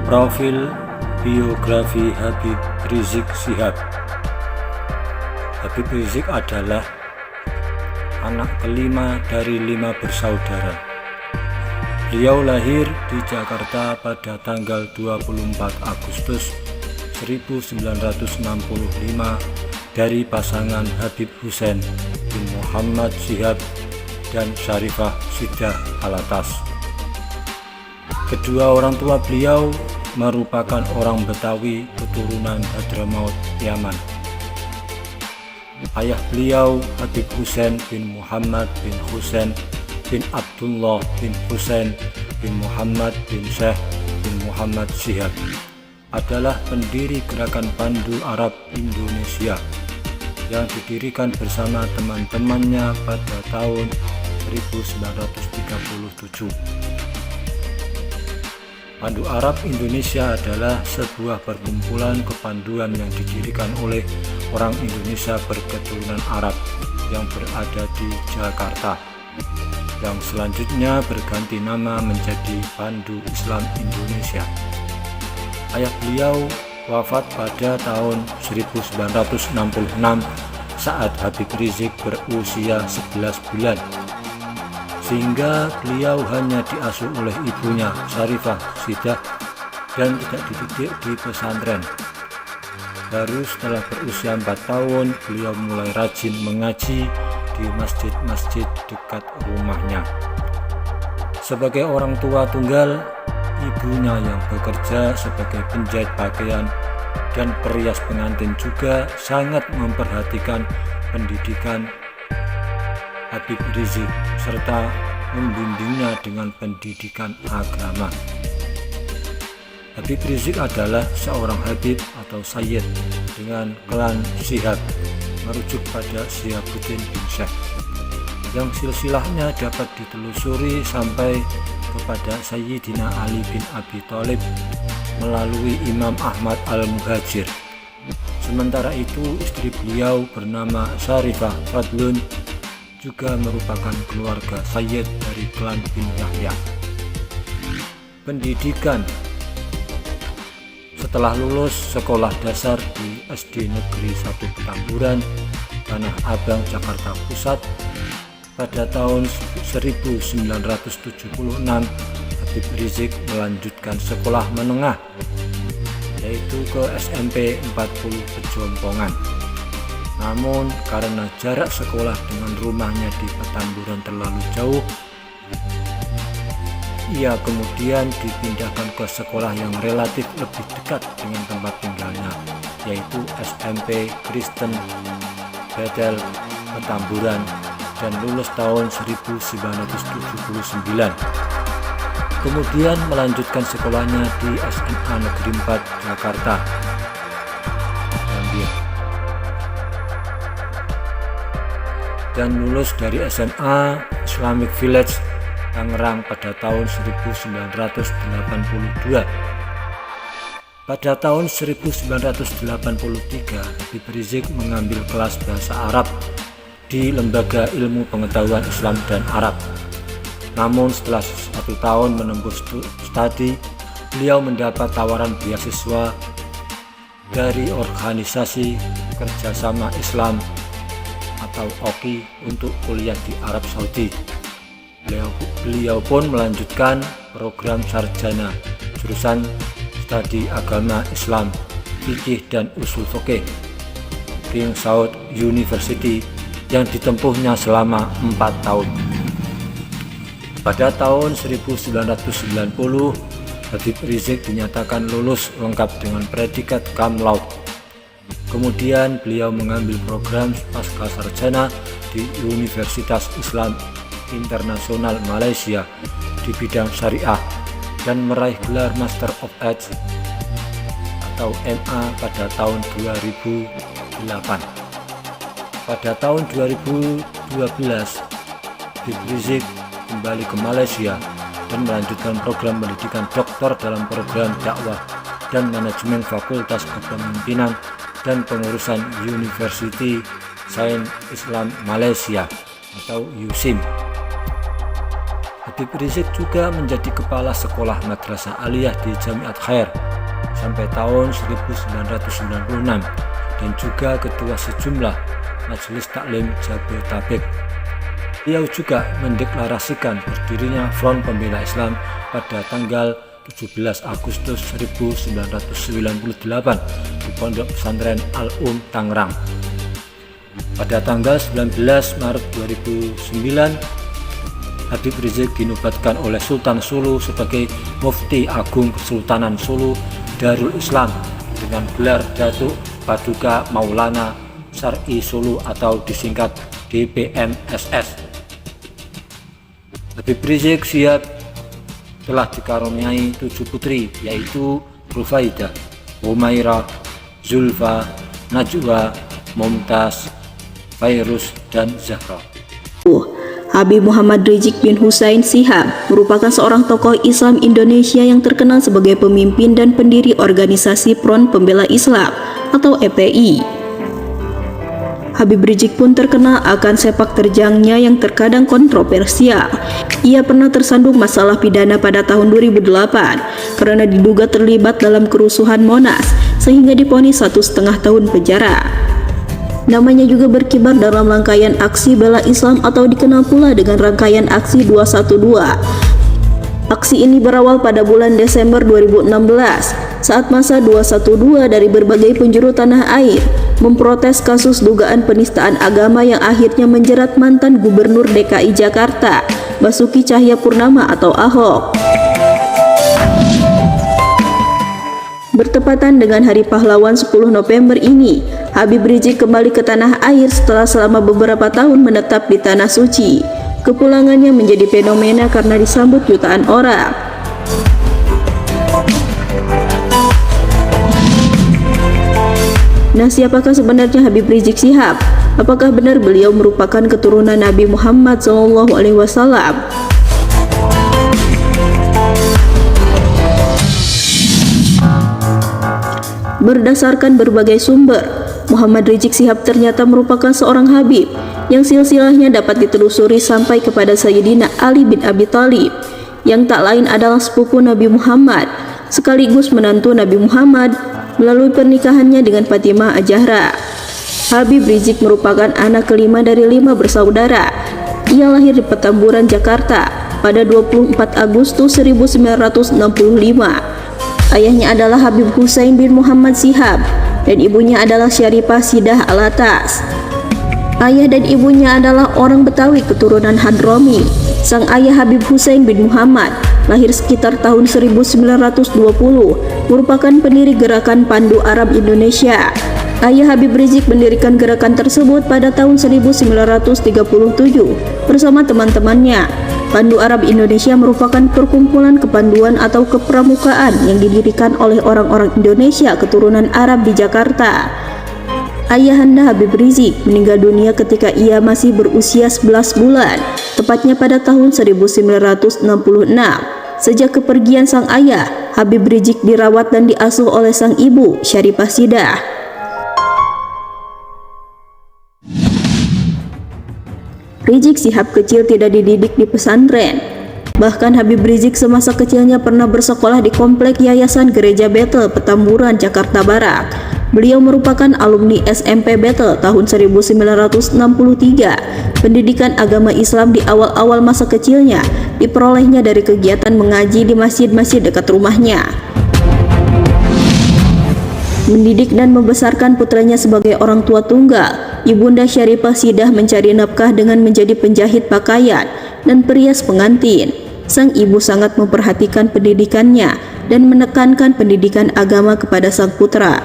Profil biografi Habib Rizik Syihab. Habib Rizik adalah anak kelima dari 5 bersaudara. Beliau lahir di Jakarta pada tanggal 24 Agustus 1965 dari pasangan Habib Hussein bin Muhammad Syihab dan Syarifah Sidah Alatas. Kedua orang tua beliau merupakan orang Betawi keturunan Hadramaut, Yaman. Ayah beliau Habib Hussein bin Muhammad bin Hussein bin Abdullah bin Hussein bin Muhammad bin Syekh bin Muhammad Syihab adalah pendiri Gerakan Pandu Arab Indonesia yang didirikan bersama teman-temannya pada tahun 1937. Pandu Arab Indonesia adalah sebuah perkumpulan kepanduan yang didirikan oleh orang Indonesia berketurunan Arab yang berada di Jakarta, yang selanjutnya berganti nama menjadi Pandu Islam Indonesia. Ayah beliau wafat pada tahun 1966 saat Habib Rizik berusia 11 bulan. Sehingga beliau hanya diasuh oleh ibunya Syarifah Sidah dan tidak dididik di pesantren. Baru setelah berusia 4 tahun beliau mulai rajin mengaji di masjid-masjid dekat rumahnya. Sebagai orang tua tunggal, ibunya yang bekerja sebagai penjahit pakaian dan perias pengantin juga sangat memperhatikan pendidikan Habib Rizik serta membimbingnya dengan pendidikan agama. Habib Rizik adalah seorang Habib atau Sayyid dengan klan Syihab, merujuk pada Syihabuddin bin Syekh, yang silsilahnya dapat ditelusuri sampai kepada Sayyidina Ali bin Abi Thalib melalui Imam Ahmad al-Muhajir. Sementara itu istri beliau bernama Syarifah Fadlun juga merupakan keluarga Sayyid dari klan bin Yahya. Pendidikan: setelah lulus sekolah dasar di SD Negeri 1 Petamburan, Tanah Abang, Jakarta Pusat, pada tahun 1976 Habib Rizik melanjutkan sekolah menengah, yaitu ke SMP 40 Pejompongan. Namun karena jarak sekolah dengan rumahnya di Petamburan terlalu jauh, ia kemudian dipindahkan ke sekolah yang relatif lebih dekat dengan tempat tinggalnya, yaitu SMP Kristen Bethel Petamburan, dan lulus tahun 1979. Kemudian melanjutkan sekolahnya di SMA Negeri 4 Jakarta, dan lulus dari SMA Islamic Village Tangerang pada tahun 1982. Pada tahun 1983 Habib Rizik mengambil kelas bahasa Arab di Lembaga Ilmu Pengetahuan Islam dan Arab. Namun setelah 1 tahun menempuh studi, beliau mendapat tawaran beasiswa dari Organisasi Kerjasama Islam atau OKI untuk kuliah di Arab Saudi. Beliau pun melanjutkan program sarjana jurusan studi agama Islam, fikih dan usul fikih King Saud University yang ditempuhnya selama 4 tahun. Pada tahun 1990 Habib Rizik dinyatakan lulus lengkap dengan predikat cum laude. Kemudian beliau mengambil program pascasarjana di Universitas Islam Internasional Malaysia di bidang syariah dan meraih gelar Master of Arts atau MA pada tahun 2008. Pada tahun 2012 Habib Rizik kembali ke Malaysia dan melanjutkan program pendidikan doktor dalam program dakwah dan manajemen Fakultas Kepemimpinan dan Pengurusan University Sains Islam Malaysia atau USIM. Habib Rizik juga menjadi kepala sekolah Madrasah Aliyah di Jamiat Khair sampai tahun 1996 dan juga ketua sejumlah Majelis Taklim Jabodetabek. Beliau juga mendeklarasikan berdirinya Front Pembela Islam pada tanggal 17 Agustus 1998 di Pondok Pesantren Al-Um Tangerang. Pada tanggal 19 Maret 2009, Habib Rizik dinobatkan oleh Sultan Solo sebagai Mufti Agung Kesultanan Solo Darul Islam dengan gelar Datuk Paduka Maulana Syar'i Solo atau disingkat DPMSS. Habib Rizik Syihab telah dikaruniai 7 putri, yaitu Rufaidah, Humairah, Zulfa, Najwa, Mumtaz, Fairuz, dan Zahra. Habib Muhammad Rizik bin Hussein Syihab merupakan seorang tokoh Islam Indonesia yang terkenal sebagai pemimpin dan pendiri organisasi Front Pembela Islam atau FPI. Habib Rizik pun terkenal akan sepak terjangnya yang terkadang kontroversial. Ia pernah tersandung masalah pidana pada tahun 2008 karena diduga terlibat dalam kerusuhan Monas sehingga divonis 1,5 tahun penjara. Namanya juga berkibar dalam rangkaian aksi bela Islam atau dikenal pula dengan rangkaian aksi 212. Aksi ini berawal pada bulan Desember 2016 saat masa 212 dari berbagai penjuru tanah air memprotes kasus dugaan penistaan agama yang akhirnya menjerat mantan Gubernur DKI Jakarta Basuki Cahayapurnama atau Ahok. Bertepatan dengan Hari Pahlawan 10 November ini, Habib Rizik kembali ke tanah air setelah selama beberapa tahun menetap di Tanah Suci. Kepulangannya menjadi fenomena karena disambut jutaan orang. Nah, siapakah sebenarnya Habib Rizik Syihab? Apakah benar beliau merupakan keturunan Nabi Muhammad SAW? Berdasarkan berbagai sumber, Muhammad Rizik Syihab ternyata merupakan seorang Habib yang silsilahnya dapat ditelusuri sampai kepada Sayyidina Ali bin Abi Thalib, yang tak lain adalah sepupu Nabi Muhammad sekaligus menantu Nabi Muhammad melalui pernikahannya dengan Fatimah Az-Zahra. Habib Rizik merupakan anak kelima dari 5 bersaudara. Ia lahir di Petamburan, Jakarta pada 24 Agustus 1965. Ayahnya adalah Habib Hussein bin Muhammad Syihab dan ibunya adalah Syarifah Sidah Alatas. Ayah dan ibunya adalah orang Betawi keturunan Hadromi. Sang ayah Habib Hussein bin Muhammad lahir sekitar tahun 1920, merupakan pendiri gerakan Pandu Arab Indonesia. Ayah Habib Rizik mendirikan gerakan tersebut pada tahun 1937 bersama teman-temannya. Pandu Arab Indonesia merupakan perkumpulan kepanduan atau kepramukaan yang didirikan oleh orang-orang Indonesia keturunan Arab di Jakarta. Ayahanda Habib Rizik meninggal dunia ketika ia masih berusia 11 bulan, tepatnya pada tahun 1966. Sejak kepergian sang ayah, Habib Rizik dirawat dan diasuh oleh sang ibu, Syarifah Sidah. Rizik Syihab kecil tidak dididik di pesantren. Bahkan Habib Rizik semasa kecilnya pernah bersekolah di komplek Yayasan Gereja Bethel, Petamburan, Jakarta Barat. Beliau merupakan alumni SMP Bethel tahun 1963. Pendidikan agama Islam di awal-awal masa kecilnya diperolehnya dari kegiatan mengaji di masjid-masjid dekat rumahnya. Mendidik dan membesarkan putranya sebagai orang tua tunggal, Ibunda Syarifah Sidah mencari nafkah dengan menjadi penjahit pakaian dan perias pengantin. Sang ibu sangat memperhatikan pendidikannya dan menekankan pendidikan agama kepada sang putra.